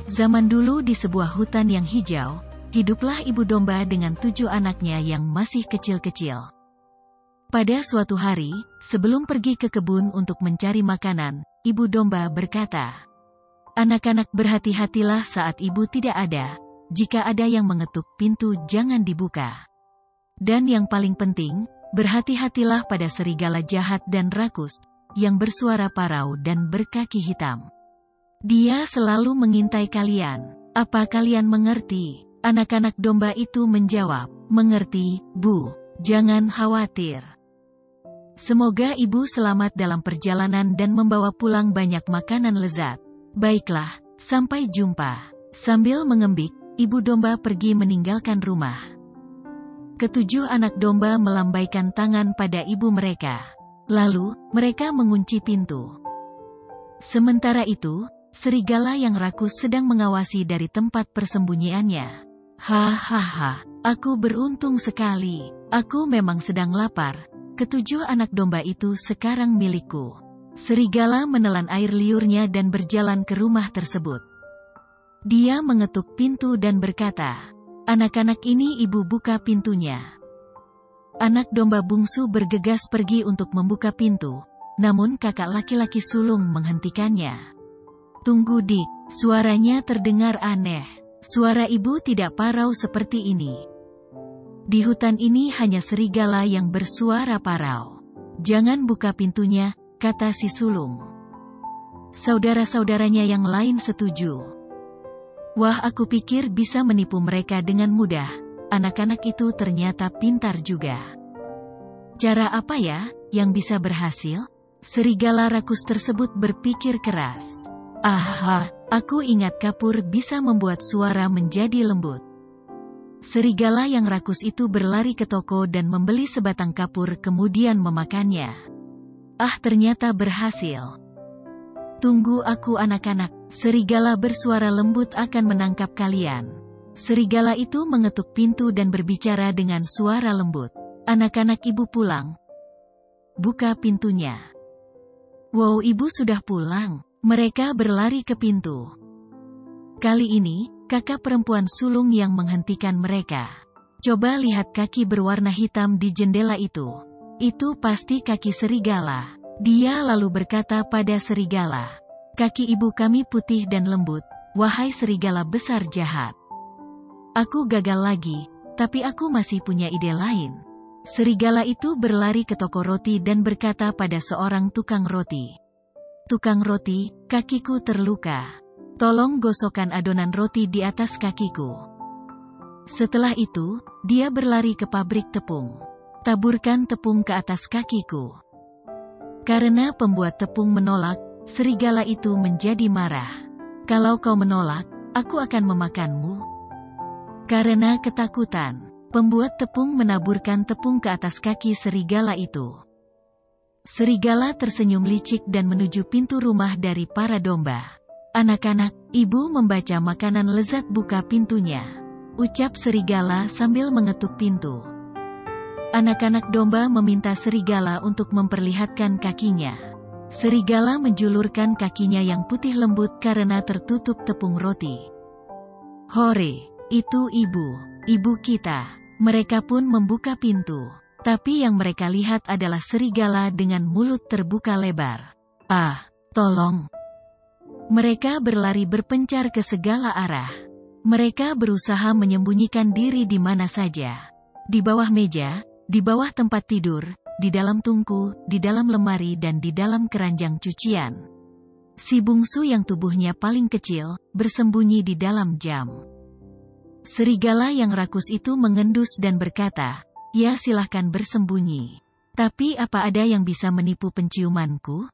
Zaman dulu di sebuah hutan yang hijau, hiduplah ibu domba dengan 7 anaknya yang masih kecil-kecil. Pada suatu hari, sebelum pergi ke kebun untuk mencari makanan, ibu domba berkata, "Anak-anak, berhati-hatilah saat ibu tidak ada. Jika ada yang mengetuk pintu, jangan dibuka. Dan yang paling penting, berhati-hatilah pada serigala jahat dan rakus, yang bersuara parau dan berkaki hitam. Dia selalu mengintai kalian. Apa kalian mengerti?" Anak-anak domba itu menjawab, "Mengerti, Bu. Jangan khawatir. Semoga ibu selamat dalam perjalanan dan membawa pulang banyak makanan lezat." "Baiklah, sampai jumpa." Sambil mengembik, ibu domba pergi meninggalkan rumah. Ketujuh anak domba melambaikan tangan pada ibu mereka. Lalu, mereka mengunci pintu. Sementara itu, serigala yang rakus sedang mengawasi dari tempat persembunyiannya. "Hahaha, aku beruntung sekali. Aku memang sedang lapar. Ketujuh anak domba itu sekarang milikku." Serigala menelan air liurnya dan berjalan ke rumah tersebut. Dia mengetuk pintu dan berkata, "Anak-anak, ini ibu, buka pintunya." Anak domba bungsu bergegas pergi untuk membuka pintu, namun kakak laki-laki sulung menghentikannya. "Tunggu, Dik." Suaranya terdengar aneh. Suara ibu tidak parau seperti ini. Di hutan ini hanya serigala yang bersuara parau. "Jangan buka pintunya," kata si sulung. Saudara-saudaranya yang lain setuju. "Wah, aku pikir bisa menipu mereka dengan mudah. Anak-anak itu ternyata pintar juga. Cara apa ya yang bisa berhasil?" Serigala rakus tersebut berpikir keras. "Aha, aku ingat kapur bisa membuat suara menjadi lembut." Serigala yang rakus itu berlari ke toko dan membeli sebatang kapur kemudian memakannya. Ternyata berhasil. "Tunggu aku, anak-anak. Serigala bersuara lembut akan menangkap kalian." Serigala itu mengetuk pintu dan berbicara dengan suara lembut. "Anak-anak, ibu pulang. Buka pintunya." "Wow, ibu sudah pulang." Mereka berlari ke pintu. Kali ini, kakak perempuan sulung yang menghentikan mereka. "Coba lihat kaki berwarna hitam di jendela itu. Itu pasti kaki serigala." Dia lalu berkata pada serigala, "Kaki ibu kami putih dan lembut, wahai serigala besar jahat." "Aku gagal lagi, tapi aku masih punya ide lain." Serigala itu berlari ke toko roti dan berkata pada seorang tukang roti, "Tukang roti, kakiku terluka. Tolong gosokkan adonan roti di atas kakiku." Setelah itu, dia berlari ke pabrik tepung. "Taburkan tepung ke atas kakiku." Karena pembuat tepung menolak, serigala itu menjadi marah. "Kalau kau menolak, aku akan memakanmu." Karena ketakutan, pembuat tepung menaburkan tepung ke atas kaki serigala itu. Serigala tersenyum licik dan menuju pintu rumah dari para domba. "Anak-anak, ibu membaca makanan lezat, buka pintunya," ucap serigala sambil mengetuk pintu. Anak-anak domba meminta serigala untuk memperlihatkan kakinya. Serigala menjulurkan kakinya yang putih lembut karena tertutup tepung roti. "Hore, itu ibu kita." Mereka pun membuka pintu. Tapi yang mereka lihat adalah serigala dengan mulut terbuka lebar. Tolong!" Mereka berlari berpencar ke segala arah. Mereka berusaha menyembunyikan diri di mana saja. Di bawah meja, di bawah tempat tidur, di dalam tungku, di dalam lemari dan di dalam keranjang cucian. Si bungsu yang tubuhnya paling kecil, bersembunyi di dalam jam. Serigala yang rakus itu mengendus dan berkata, "Ya, silahkan bersembunyi. Tapi apa ada yang bisa menipu penciumanku?"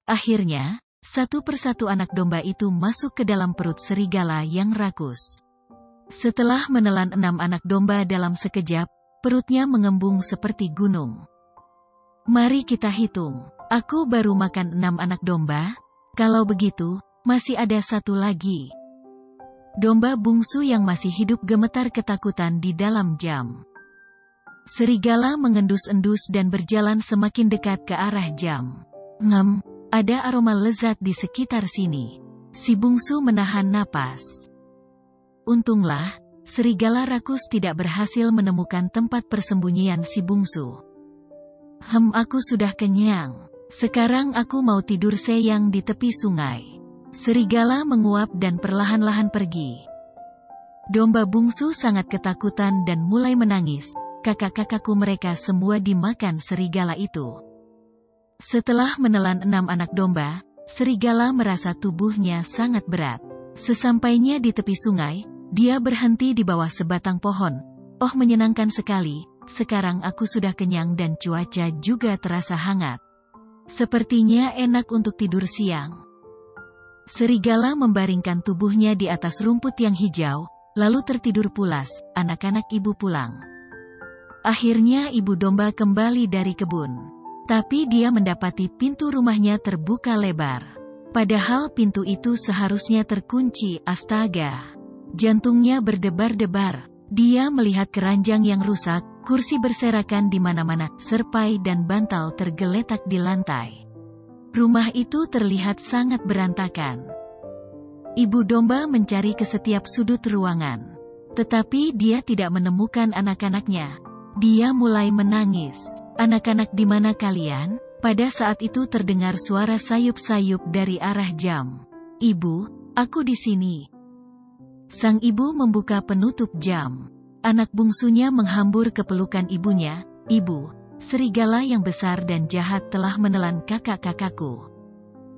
Akhirnya, satu persatu anak domba itu masuk ke dalam perut serigala yang rakus. Setelah menelan 6 anak domba dalam sekejap, perutnya mengembung seperti gunung. "Mari kita hitung. Aku baru makan 6 anak domba. Kalau begitu, masih ada satu lagi." Domba bungsu yang masih hidup gemetar ketakutan di dalam jam. Serigala mengendus-endus dan berjalan semakin dekat ke arah jam. "Ngem, ada aroma lezat di sekitar sini." Si bungsu menahan napas. Untunglah, serigala rakus tidak berhasil menemukan tempat persembunyian si bungsu. Aku sudah kenyang. Sekarang aku mau tidur seyang di tepi sungai. Serigala menguap dan perlahan-lahan pergi. Domba bungsu sangat ketakutan dan mulai menangis. Kakak-kakakku mereka semua dimakan serigala itu. Setelah menelan 6 anak domba, serigala merasa tubuhnya sangat berat. Sesampainya di tepi sungai, dia berhenti di bawah sebatang pohon. Oh, menyenangkan sekali, sekarang aku sudah kenyang dan cuaca juga terasa hangat. Sepertinya enak untuk tidur siang. Serigala membaringkan tubuhnya di atas rumput yang hijau, lalu tertidur pulas. Anak-anak ibu pulang. Akhirnya ibu domba kembali dari kebun. Tapi dia mendapati pintu rumahnya terbuka lebar. Padahal pintu itu seharusnya terkunci. Astaga! Jantungnya berdebar-debar. Dia melihat keranjang yang rusak, kursi berserakan di mana-mana, serpai dan bantal tergeletak di lantai. Rumah itu terlihat sangat berantakan. Ibu domba mencari ke setiap sudut ruangan. Tetapi dia tidak menemukan anak-anaknya. Dia mulai menangis. Anak-anak, di mana kalian? Pada saat itu terdengar suara sayup-sayup dari arah jam. Ibu, aku di sini. Sang ibu membuka penutup jam. Anak bungsunya menghambur ke pelukan ibunya. Ibu, serigala yang besar dan jahat telah menelan kakak-kakakku.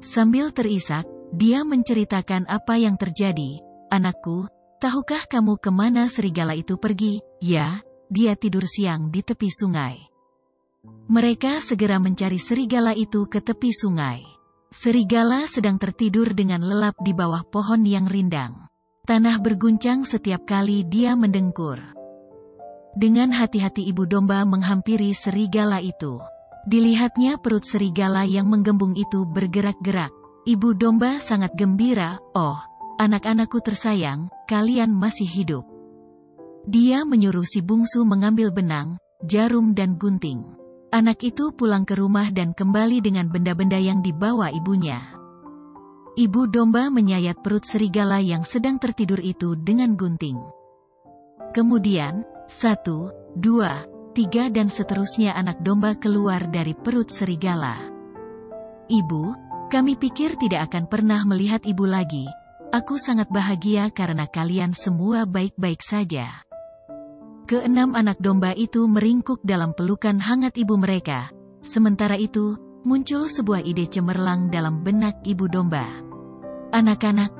Sambil terisak, dia menceritakan apa yang terjadi. Anakku, tahukah kamu kemana serigala itu pergi? Ya, dia tidur siang di tepi sungai. Mereka segera mencari serigala itu ke tepi sungai. Serigala sedang tertidur dengan lelap di bawah pohon yang rindang. Tanah berguncang setiap kali dia mendengkur. Dengan hati-hati ibu domba menghampiri serigala itu. Dilihatnya perut serigala yang menggembung itu bergerak-gerak. Ibu domba sangat gembira. Oh, anak-anakku tersayang, kalian masih hidup. Dia menyuruh si bungsu mengambil benang, jarum dan gunting. Anak itu pulang ke rumah dan kembali dengan benda-benda yang dibawa ibunya. Ibu domba menyayat perut serigala yang sedang tertidur itu dengan gunting. Kemudian, 1, 2, 3 dan seterusnya anak domba keluar dari perut serigala. Ibu, kami pikir tidak akan pernah melihat ibu lagi. Aku sangat bahagia karena kalian semua baik-baik saja. Keenam anak domba itu meringkuk dalam pelukan hangat ibu mereka. Sementara itu, muncul sebuah ide cemerlang dalam benak ibu domba. Anak-anak,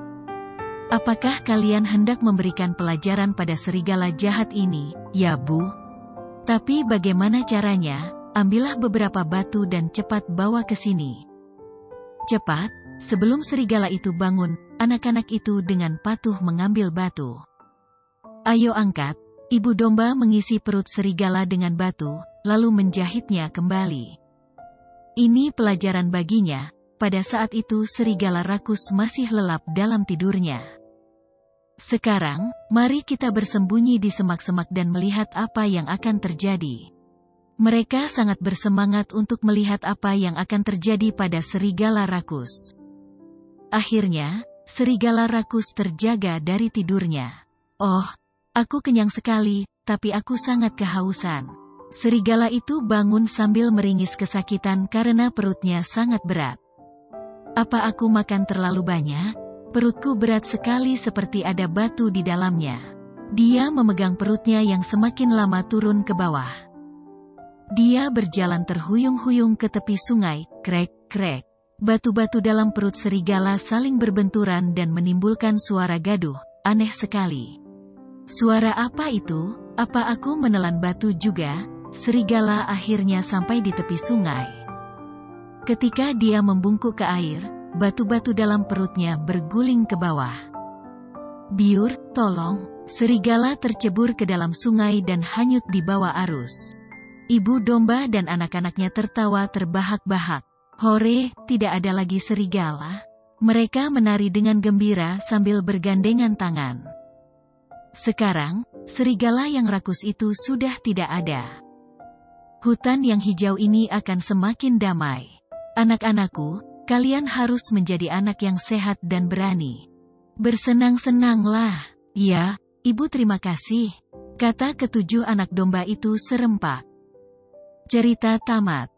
apakah kalian hendak memberikan pelajaran pada serigala jahat ini? Ya, Bu. Tapi bagaimana caranya? Ambillah beberapa batu dan cepat bawa ke sini. Cepat, sebelum serigala itu bangun, anak-anak itu dengan patuh mengambil batu. Ayo angkat. Ibu domba mengisi perut serigala dengan batu, lalu menjahitnya kembali. Ini pelajaran baginya. Pada saat itu serigala rakus masih lelap dalam tidurnya. Sekarang, mari kita bersembunyi di semak-semak dan melihat apa yang akan terjadi. Mereka sangat bersemangat untuk melihat apa yang akan terjadi pada serigala rakus. Akhirnya, serigala rakus terjaga dari tidurnya. Oh, aku kenyang sekali, tapi aku sangat kehausan. Serigala itu bangun sambil meringis kesakitan karena perutnya sangat berat. Apa aku makan terlalu banyak? Perutku berat sekali seperti ada batu di dalamnya. Dia memegang perutnya yang semakin lama turun ke bawah. Dia berjalan terhuyung-huyung ke tepi sungai, krek-krek. Batu-batu dalam perut serigala saling berbenturan dan menimbulkan suara gaduh, aneh sekali. Suara apa itu? Apa aku menelan batu juga? Serigala akhirnya sampai di tepi sungai. Ketika dia membungkuk ke air, batu-batu dalam perutnya berguling ke bawah. Biur, tolong! Serigala tercebur ke dalam sungai dan hanyut di bawah arus. Ibu domba dan anak-anaknya tertawa terbahak-bahak. Hore, tidak ada lagi serigala. Mereka menari dengan gembira sambil bergandengan tangan. Sekarang, serigala yang rakus itu sudah tidak ada. Hutan yang hijau ini akan semakin damai. Anak-anakku, Kalian harus menjadi anak yang sehat dan berani. Bersenang-senanglah. Ya, Ibu terima kasih, kata ketujuh anak domba itu serempak. Cerita tamat.